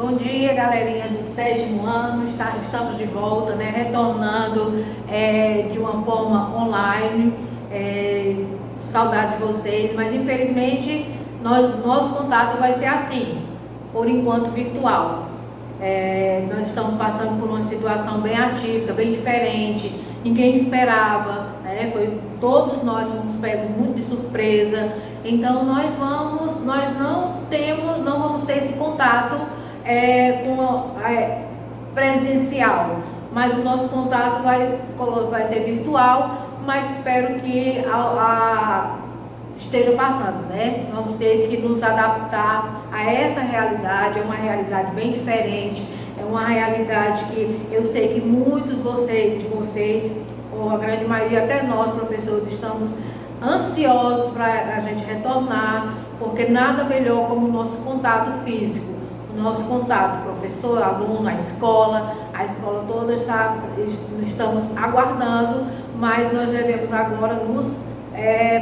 Bom dia, galerinha do 7º ano. Estamos de volta, né? Retornando de uma forma online. Saudade de vocês, mas infelizmente nosso contato vai ser assim, por enquanto virtual. Nós estamos passando por uma situação bem atípica, bem diferente, ninguém esperava, né? Todos nós fomos pegos muito de surpresa. Então nós não vamos ter esse contato presencial, mas o nosso contato vai ser virtual, mas espero que esteja passando, né? Vamos ter que nos adaptar a essa realidade. É uma realidade bem diferente, é uma realidade que eu sei que muitos de vocês, ou a grande maioria, até nós professores, estamos ansiosos para a gente retornar, porque nada melhor como o nosso contato físico, o nosso contato professor, aluno, a escola toda estamos aguardando, mas nós devemos agora nos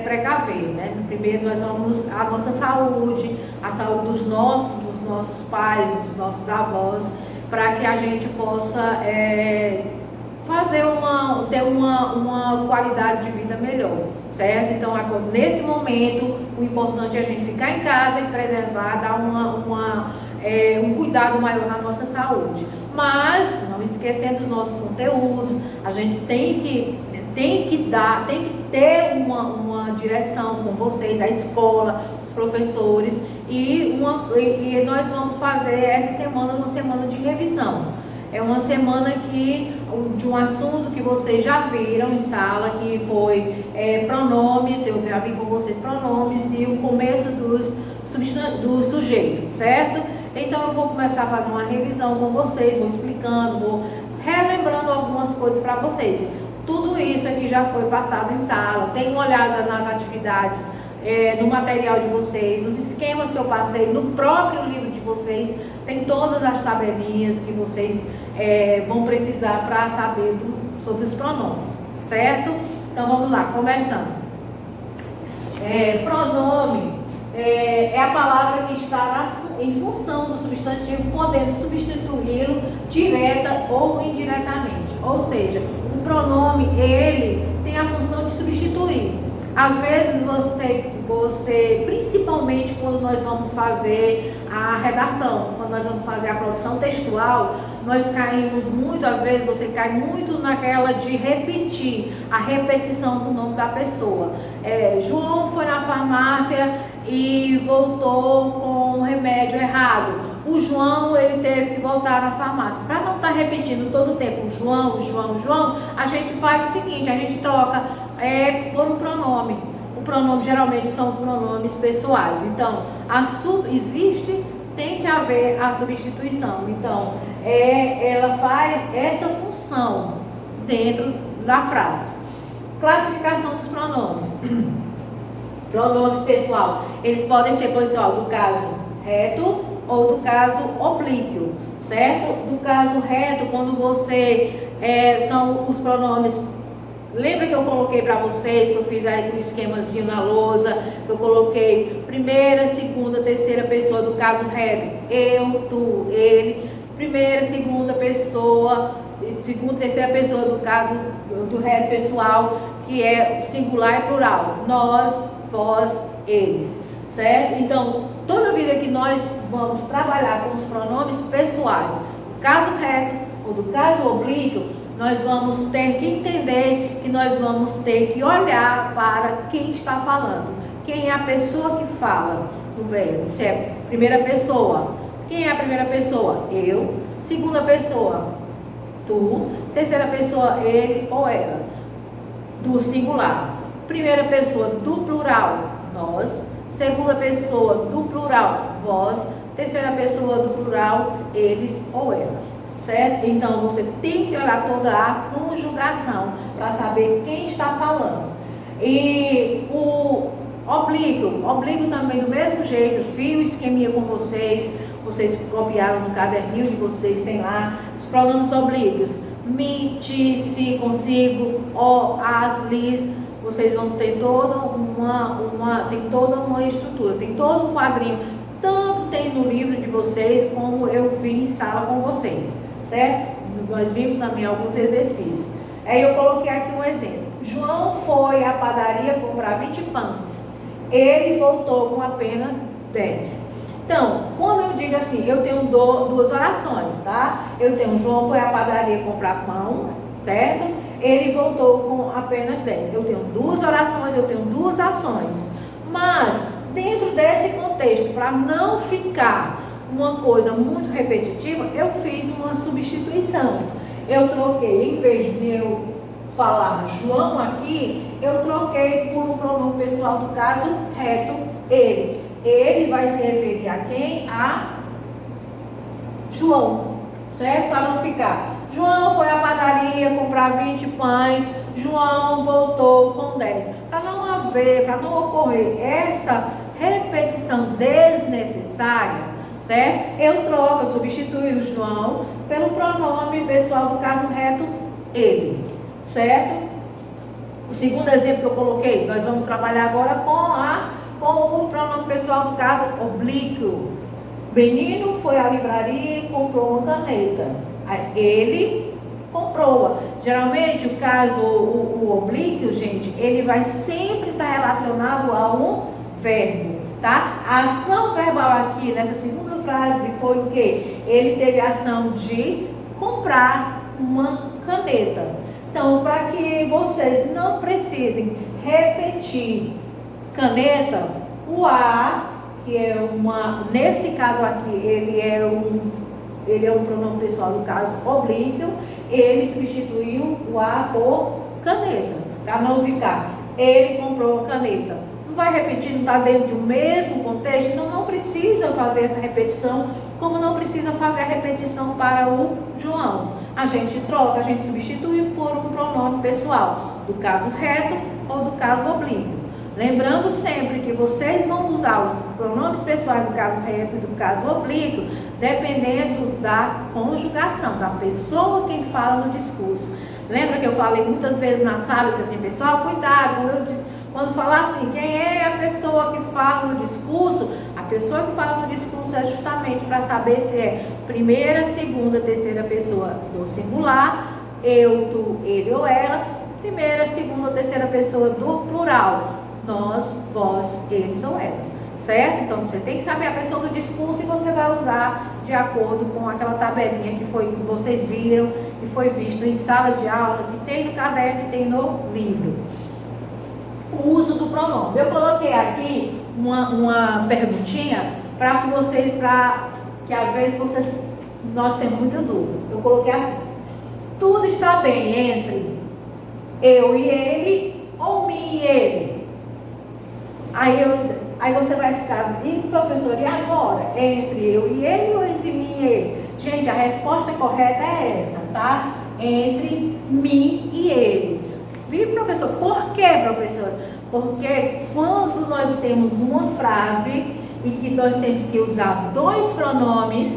precaver, né? Primeiro nós vamos a nossa saúde, a saúde dos nossos pais, dos nossos avós, para que a gente possa ter uma qualidade de vida melhor, certo? Então nesse momento o importante é a gente ficar em casa e preservar, dar um cuidado maior na nossa saúde, mas não esquecendo os nossos conteúdos. A gente tem que ter uma direção com vocês, a escola, os professores, e nós vamos fazer essa semana uma semana de revisão. É uma semana de um assunto que vocês já viram em sala, que foi pronomes. Eu já vi com vocês pronomes e o começo do sujeito, certo? Então eu vou começar a fazer uma revisão com vocês, vou explicando, vou relembrando algumas coisas para vocês. Tudo isso aqui já foi passado em sala. Deem uma olhada nas atividades, no material de vocês, nos esquemas que eu passei, no próprio livro de vocês. Tem todas as tabelinhas que vocês vão precisar para saber sobre os pronomes, certo? Então vamos lá, começando. Pronome é a palavra que está em função do substantivo, podendo substituí-lo direta ou indiretamente. Ou seja, o pronome, ele tem a função de substituir. Às vezes você, principalmente quando nós vamos fazer a redação, quando nós vamos fazer a produção textual, nós caímos muito, às vezes você cai muito naquela de repetir, a repetição do nome da pessoa. João foi na farmácia e voltou com o remédio errado. O João, ele teve que voltar na farmácia. Para não estar repetindo todo o tempo o João, a gente faz o seguinte, a gente troca por um pronome. O pronome geralmente são os pronomes pessoais. Então, tem que haver a substituição. Então, ela faz essa função dentro da frase. Classificação dos pronomes. Pronomes pessoal, eles podem ser pessoal do caso reto ou do caso oblíquo, certo? Do caso reto, quando são os pronomes. Lembra que eu coloquei para vocês, que eu fiz aí um esquemazinho na lousa, que eu coloquei primeira, segunda, terceira pessoa do caso reto, eu, tu, ele, primeira, segunda pessoa, segunda, terceira pessoa do caso do reto pessoal, que é singular e plural, nós, vós, eles, certo? Então, toda vida que nós vamos trabalhar com os pronomes pessoais, do caso reto ou do caso oblíquo, nós vamos ter que entender que nós vamos ter que olhar para quem está falando. Quem é a pessoa que fala no verbo? Se é primeira pessoa. Quem é a primeira pessoa? Eu. Segunda pessoa, tu. Terceira pessoa, ele ou ela. Do singular. Primeira pessoa do plural, nós. Segunda pessoa do plural, vós. Terceira pessoa do plural, eles ou elas. Certo? Então você tem que olhar toda a conjugação para saber quem está falando. E o oblíquo também do mesmo jeito, fiz o esqueminha com vocês copiaram no caderninho de vocês, tem lá os pronomes oblíquos, me, ti, se, consigo, o, as, lis. Vocês vão ter toda uma estrutura, tem todo um quadrinho. Tanto tem no livro de vocês como eu vi em sala com vocês, certo? Nós vimos também alguns exercícios. Aí eu coloquei aqui um exemplo. João foi à padaria comprar 20 pães. Ele voltou com apenas 10. Então, quando eu digo assim, eu tenho duas orações, tá? Eu tenho João foi à padaria comprar pão, certo? Ele voltou com apenas 10. Eu tenho duas orações, eu tenho duas ações. Mas, dentro desse contexto, para não ficar uma coisa muito repetitiva, eu fiz uma substituição. Eu troquei, em vez de eu falar João aqui, eu troquei por um pronome pessoal do caso reto, ele. Ele vai se referir a quem? A João, certo? Para não ficar. João foi à padaria comprar 20 pães, João voltou com 10. Para não ocorrer essa repetição desnecessária, certo? Eu troco, eu substituo o João pelo pronome pessoal do caso reto, ele, certo? O segundo exemplo que eu coloquei, nós vamos trabalhar agora com o pronome pessoal do caso oblíquo. Menino foi à livraria e comprou uma caneta. Ele comprou. Geralmente o caso, o oblíquo, gente, ele vai sempre estar relacionado a um verbo, tá? A ação verbal aqui nessa segunda frase foi o quê? Ele teve a ação de comprar uma caneta. Então, para que vocês não precisem repetir caneta, o a, que é nesse caso aqui, ele é um pronome pessoal do caso oblíquo, ele substituiu o a por caneta, para não ficar, ele comprou a caneta. Não vai repetir, não está dentro do mesmo contexto, então não precisa fazer essa repetição, como não precisa fazer a repetição para o João. A gente troca, a gente substitui por um pronome pessoal, do caso reto ou do caso oblíquo. Lembrando sempre que vocês vão usar os pronomes pessoais do caso reto e do caso oblíquo, dependendo da conjugação, da pessoa quem fala no discurso. Lembra que eu falei muitas vezes na sala, disse assim, pessoal, cuidado, quando falar assim, quem é a pessoa que fala no discurso? A pessoa que fala no discurso é justamente para saber se é primeira, segunda, terceira pessoa do singular, eu, tu, ele ou ela, primeira, segunda, terceira pessoa do plural, nós, vós, eles ou elas, certo? Então você tem que saber a pessoa do discurso e você vai usar de acordo com aquela tabelinha que vocês viram, que foi visto em sala de aula, que tem no caderno e tem no livro. O uso do pronome. Eu coloquei aqui uma perguntinha para que vocês, que às vezes nós temos muita dúvida. Eu coloquei assim: tudo está bem entre eu e ele ou mim e ele? Aí você vai ficar, e professor, e agora? Entre eu e ele ou entre mim e ele? Gente, a resposta correta é essa, tá? Entre mim e ele. Viu, professor? Por quê, professor? Porque quando nós temos uma frase e que nós temos que usar dois pronomes,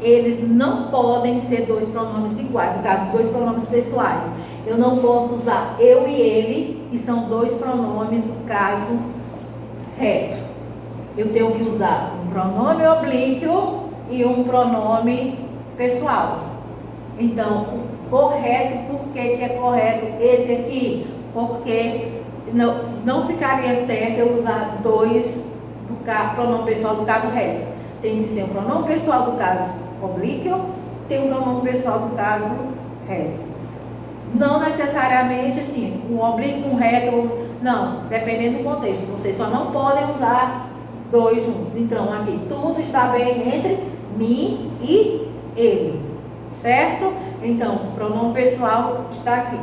eles não podem ser dois pronomes iguais, no caso, dois pronomes pessoais. Eu não posso usar eu e ele, que são dois pronomes no caso reto. Eu tenho que usar um pronome oblíquo e um pronome pessoal. Então, correto, por que é correto esse aqui? Porque não ficaria certo eu usar dois pronome pessoal do caso reto. Tem que ser um pronome pessoal do caso oblíquo, tem um pronome pessoal do caso reto. Não necessariamente assim, um oblíquo, um reto, não, dependendo do contexto. Vocês só não podem usar dois juntos. Então, aqui, tudo está bem entre mim e ele, certo? Então, o pronome pessoal está aqui.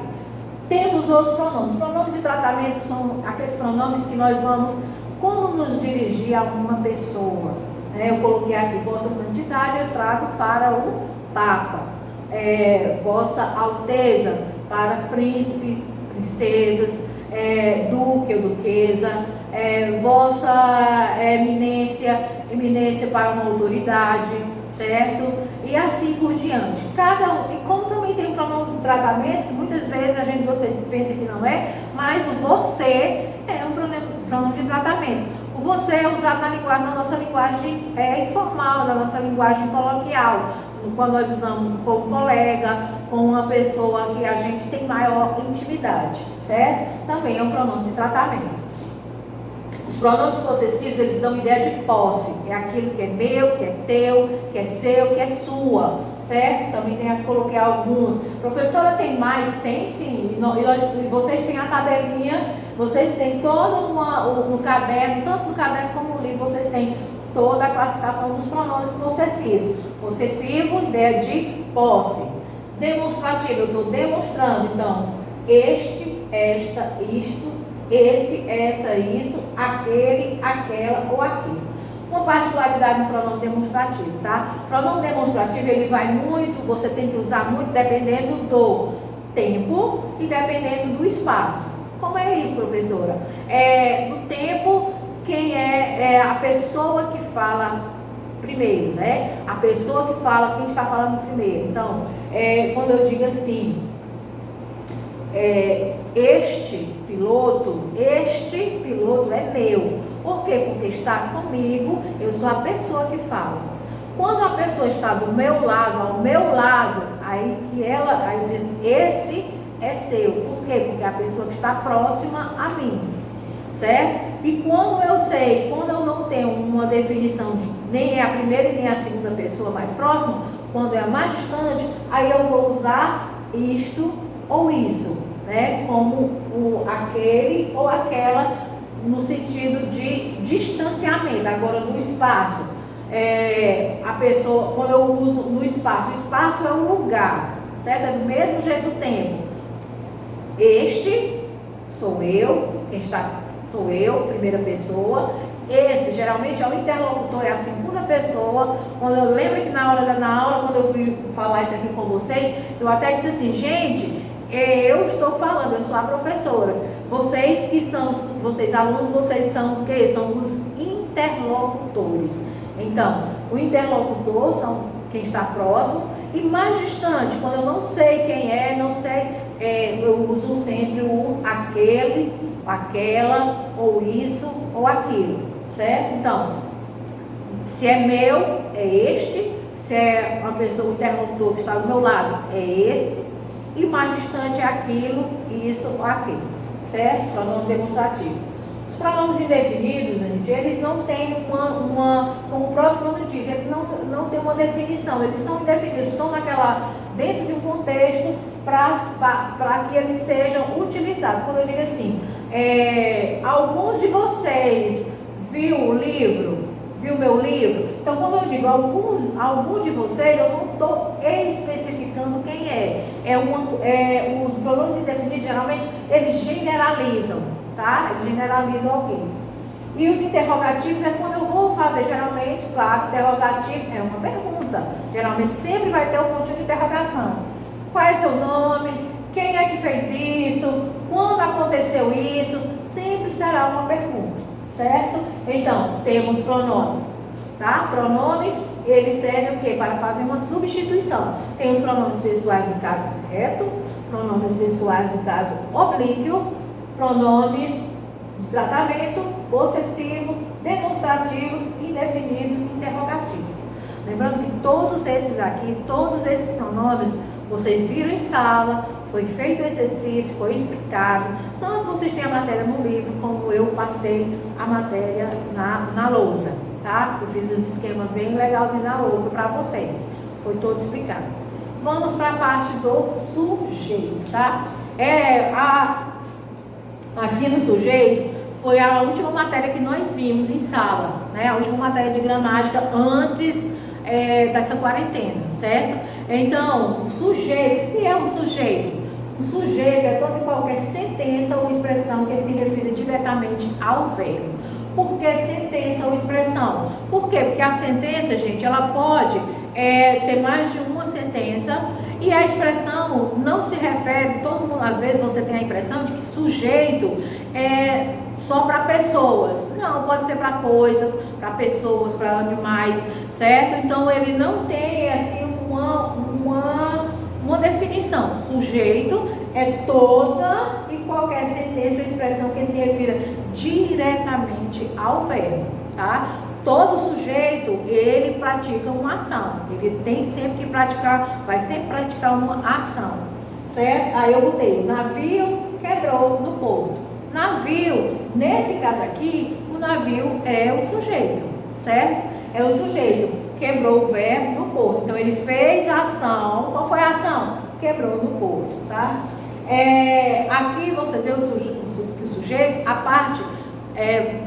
Temos outros pronomes. Os pronomes de tratamento são aqueles pronomes que nós vamos, como nos dirigir a uma pessoa. Eu coloquei aqui, Vossa Santidade, eu trato para o Papa. Vossa Alteza, para príncipes, princesas, duque ou duquesa. Vossa eminência para uma autoridade, certo? E assim por diante. Cada um, e como também tem um pronome de tratamento, que muitas vezes você pensa que não é, mas o você é um pronome de tratamento. O você é usado na nossa linguagem informal, na nossa linguagem coloquial, quando nós usamos como colega, com uma pessoa que a gente tem maior intimidade, certo? Também é um pronome de tratamento. Os pronomes possessivos, eles dão ideia de posse, é aquilo que é meu, que é teu, que é seu, que é sua, certo? Também coloquei alguns. Professora, tem mais? Tem sim, e vocês têm a tabelinha, vocês têm todo no caderno, tanto no caderno como no livro, vocês têm toda a classificação dos pronomes possessivos. Possessivo, ideia de posse. Demonstrativo, eu estou demonstrando, então, este, esta, isto, esse, essa, isso, aquele, aquela ou aquilo. Uma particularidade no pronome demonstrativo, tá? Pronome demonstrativo, ele vai muito, você tem que usar muito dependendo do tempo e dependendo do espaço. Como é isso, professora? Do tempo, quem é a pessoa que fala primeiro, né? A pessoa que fala, quem está falando primeiro. Então, quando eu digo assim, este piloto é meu. Por quê? Porque está comigo, eu sou a pessoa que fala. Quando a pessoa está do meu lado, ao meu lado, aí diz, esse é seu. Por quê? Porque é a pessoa que está próxima a mim, certo? E quando eu não tenho uma definição de nem é a primeira e nem a segunda pessoa mais próxima, quando é a mais distante, aí eu vou usar isto ou isso, né? Como aquele ou aquela, no sentido de distanciamento. Agora, no espaço, a pessoa, quando eu uso no espaço, o espaço é um lugar, certo? É do mesmo jeito do tempo. Este sou eu, quem está sou eu, primeira pessoa. Esse geralmente é o interlocutor, é a segunda pessoa. Quando eu lembro que na aula, quando eu fui falar isso aqui com vocês, eu até disse assim, gente, eu estou falando, eu sou a professora. Vocês alunos, vocês são o quê? São os interlocutores. Então, o interlocutor são quem está próximo e mais distante, quando eu não sei quem é, eu uso sempre o aquele, aquela, ou isso, ou aquilo, certo? Então, se é meu, é este, se é uma pessoa, o interlocutor que está do meu lado, é esse, e mais distante é aquilo, isso ou aquilo, certo? Pronome demonstrativo. Os pronomes indefinidos, gente, eles não têm como o próprio nome diz, eles não têm uma definição, eles são indefinidos, estão dentro de um contexto para que eles sejam utilizados. Quando eu digo assim, alguns de vocês viu meu livro? Então, quando eu digo algum de vocês, eu não estou especificando quem é. Os pronomes indefinidos, geralmente, eles generalizam, tá? Eles generalizam alguém. E os interrogativos é quando eu vou fazer, geralmente, claro, interrogativo é uma pergunta. Geralmente, sempre vai ter um pontinho de interrogação. Qual é seu nome? Quem é que fez isso? Quando aconteceu isso? Sempre será uma pergunta, certo? Então, temos pronomes, tá? Pronomes, eles servem o quê? Para fazer uma substituição. Tem os pronomes pessoais no caso reto, pronomes pessoais no caso oblíquo, pronomes de tratamento, possessivo, demonstrativos, indefinidos, interrogativos. Lembrando que todos esses pronomes, vocês viram em sala, foi feito o exercício, foi explicado. Tanto vocês têm a matéria no livro, como eu passei a matéria na lousa, tá? Eu fiz os esquemas bem legalzinhos na lousa para vocês. Foi todo explicado. Vamos para a parte do sujeito, tá? Aqui no sujeito, foi a última matéria que nós vimos em sala, né? A última matéria de gramática antes dessa quarentena, certo? Então, o sujeito, o que é o sujeito? O sujeito é toda e qualquer sentença ou expressão que se refira diretamente ao verbo. Por que sentença ou expressão? Por quê? Porque a sentença, gente, ela pode ter mais de uma sentença e a expressão não se refere, todo mundo, às vezes você tem a impressão de que sujeito é só para pessoas. Não, pode ser para coisas, para pessoas, para animais, certo? Então, ele não tem, assim, uma definição. Sujeito é toda e qualquer sentença ou expressão que se refira diretamente ao verbo, tá? Todo sujeito, ele pratica uma ação. Ele tem sempre que praticar, vai sempre praticar uma ação, certo? Aí eu botei, o navio quebrou no porto. Navio, nesse caso aqui, o navio é o sujeito, certo? É o sujeito, quebrou o verbo no porto. Então ele fez a ação. Qual foi a ação? Quebrou no porto, tá? Aqui você vê o sujeito, a parte,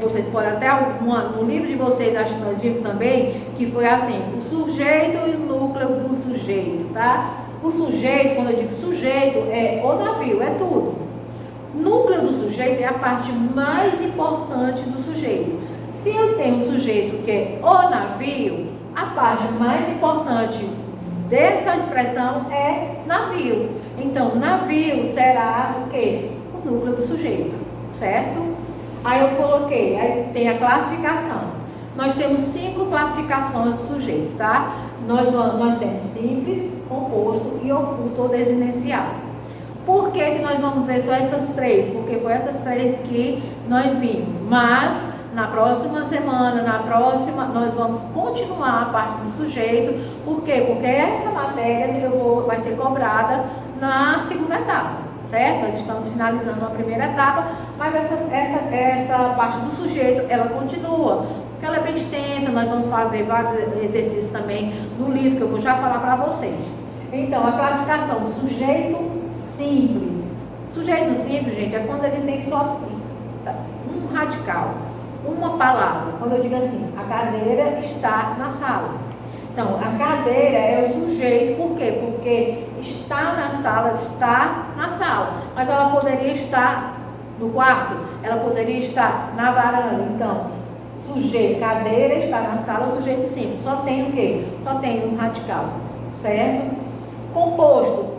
vocês podem até, no livro de vocês, acho que nós vimos também, que foi assim, o sujeito e o núcleo do sujeito, tá? O sujeito, quando eu digo sujeito, é o navio, é tudo. Núcleo do sujeito é a parte mais importante do sujeito. Se eu tenho um sujeito que é o navio, a parte mais importante dessa expressão é navio. Então, navio será o quê? O núcleo do sujeito, certo? Aí eu coloquei, aí tem a classificação. Nós temos 5 classificações do sujeito, tá? Nós temos simples, composto e oculto ou desinencial. Por que nós vamos ver só essas 3? Porque foi essas 3 que nós vimos. Mas, na próxima semana, nós vamos continuar a parte do sujeito. Por quê? Porque essa matéria vai ser cobrada na segunda etapa, certo? Nós estamos finalizando a primeira etapa, mas essa parte do sujeito, ela continua. Porque ela é bem extensa, nós vamos fazer vários exercícios também no livro, que eu vou já falar para vocês. Então, a classificação sujeito simples. Sujeito simples, gente, é quando ele tem só um radical, uma palavra. Quando eu digo assim, a cadeira está na sala. Então, a cadeira é o sujeito, por quê? Porque está na sala, mas ela poderia estar no quarto, ela poderia estar na varanda. Então, sujeito, cadeira está na sala, o sujeito simples. Só tem o quê? Só tem um radical, certo? Composto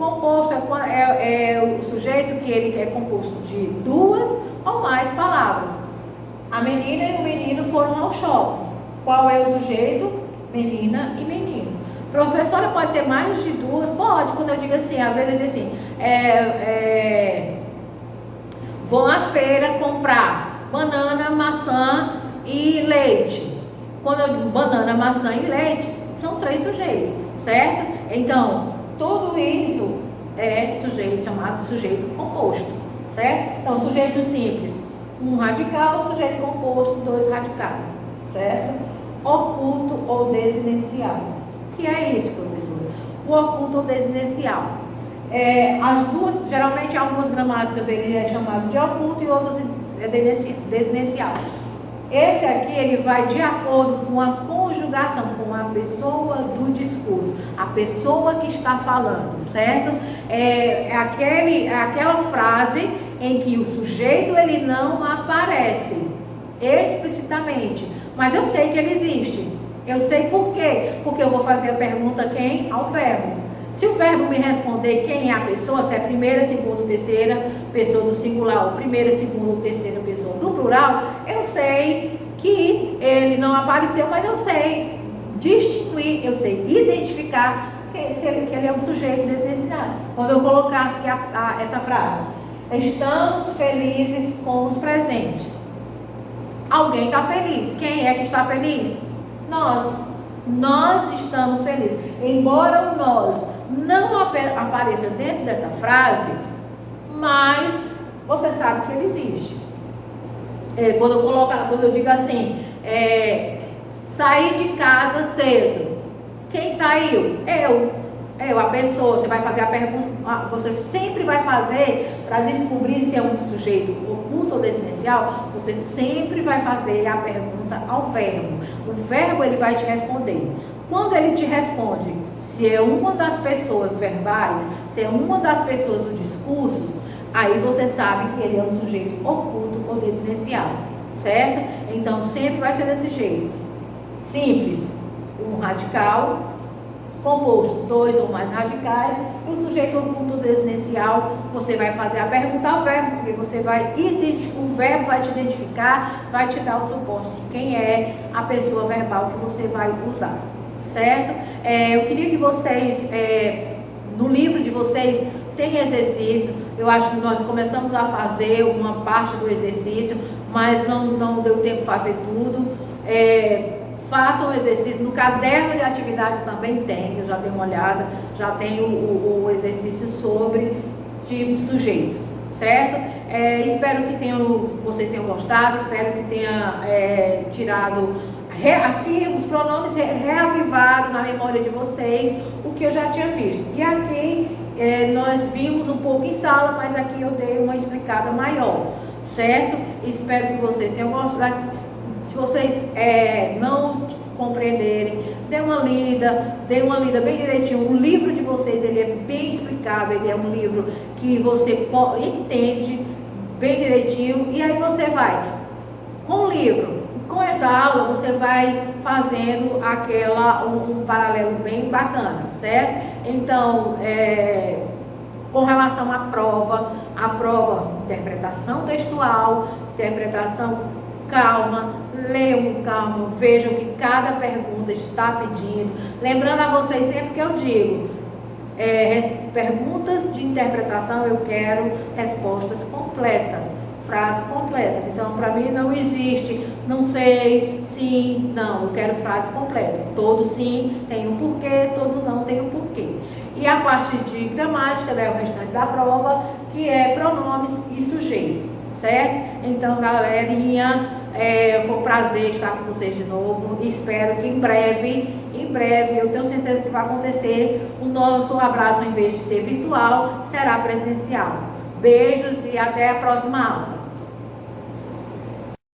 é o sujeito que ele é composto de 2 ou mais palavras. A menina e o menino foram ao shopping. Qual é o sujeito? Menina e menino. Professora, pode ter mais de 2? Pode, quando eu digo assim, às vezes eu digo assim, vou à feira comprar banana, maçã e leite. Quando eu digo banana, maçã e leite, são 3 sujeitos, certo? Então, tudo isso é sujeito chamado sujeito composto, certo? Então, sujeito simples, um radical, sujeito composto, 2 radicais, certo? Oculto ou desinencial. O que é isso, professora? O oculto ou desinencial. As duas, geralmente, algumas gramáticas ele é chamado de oculto e outras é desinencial. Esse aqui, ele vai de acordo com a conjugação, com a pessoa do discurso, a pessoa que está falando, certo? Aquela frase em que o sujeito, ele não aparece explicitamente, mas eu sei que ele existe. Eu sei por quê? Porque eu vou fazer a pergunta quem? Ao verbo. Se o verbo me responder quem é a pessoa, se é primeira, segunda, terceira pessoa do singular, ou primeira, segunda ou terceira pessoa do plural, eu sei que ele não apareceu, mas eu sei distinguir, eu sei identificar que ele é um sujeito desnecessário. Quando eu colocar aqui essa frase, estamos felizes com os presentes. Alguém está feliz. Quem é que está feliz? Nós estamos felizes. Embora o nós não apareça dentro dessa frase, mas você sabe que ele existe. Quando eu digo assim, sair de casa cedo. Quem saiu? Eu, a pessoa. Você vai fazer a pergunta, você sempre vai fazer, para descobrir se é um sujeito oculto ou desinencial, você sempre vai fazer a pergunta ao verbo. O verbo, ele vai te responder. Quando ele te responde, se é uma das pessoas verbais, se é uma das pessoas do discurso, aí você sabe que ele é um sujeito oculto ou desinencial, certo? Então, sempre vai ser desse jeito. Simples, um radical, composto, 2 ou mais radicais, e o sujeito oculto ou desinencial, você vai fazer a pergunta ao verbo, porque você vai o verbo vai te identificar, vai te dar o suporte de quem é a pessoa verbal que você vai usar, certo? Eu queria que vocês, no livro de vocês, tem exercício. Eu acho que nós começamos a fazer uma parte do exercício, mas não deu tempo de fazer tudo. Façam o exercício. No caderno de atividades também tem, eu já dei uma olhada, já tem o exercício sobre tipo sujeito, certo? Espero que vocês tenham gostado, espero que tenha tirado aqui os pronomes, reavivado na memória de vocês o que eu já tinha visto. E aqui nós vimos um pouco em sala, mas aqui eu dei uma explicada maior, certo? Espero que vocês tenham gostado. Se vocês não compreenderem, dê uma lida bem direitinho. O livro de vocês, ele é bem explicável, ele é um livro que você entende bem direitinho, e aí você vai com o livro, com essa aula, você vai fazendo um paralelo bem bacana, certo? Então, com relação à prova, interpretação textual, interpretação, calma, leiam com calma, vejam o que cada pergunta está pedindo. Lembrando a vocês sempre que eu digo, perguntas de interpretação, eu quero respostas completas, frases completas. Então, para mim não existe, não sei, sim, não, eu quero frase completa. Todo sim tem um porquê, todo não tem um porquê. E a parte de gramática, o restante da prova, que é pronomes e sujeito, certo? Então, galerinha, foi um prazer estar com vocês de novo. Espero que em breve, eu tenho certeza que vai acontecer. O nosso abraço, em vez de ser virtual, será presencial. Beijos e até a próxima aula.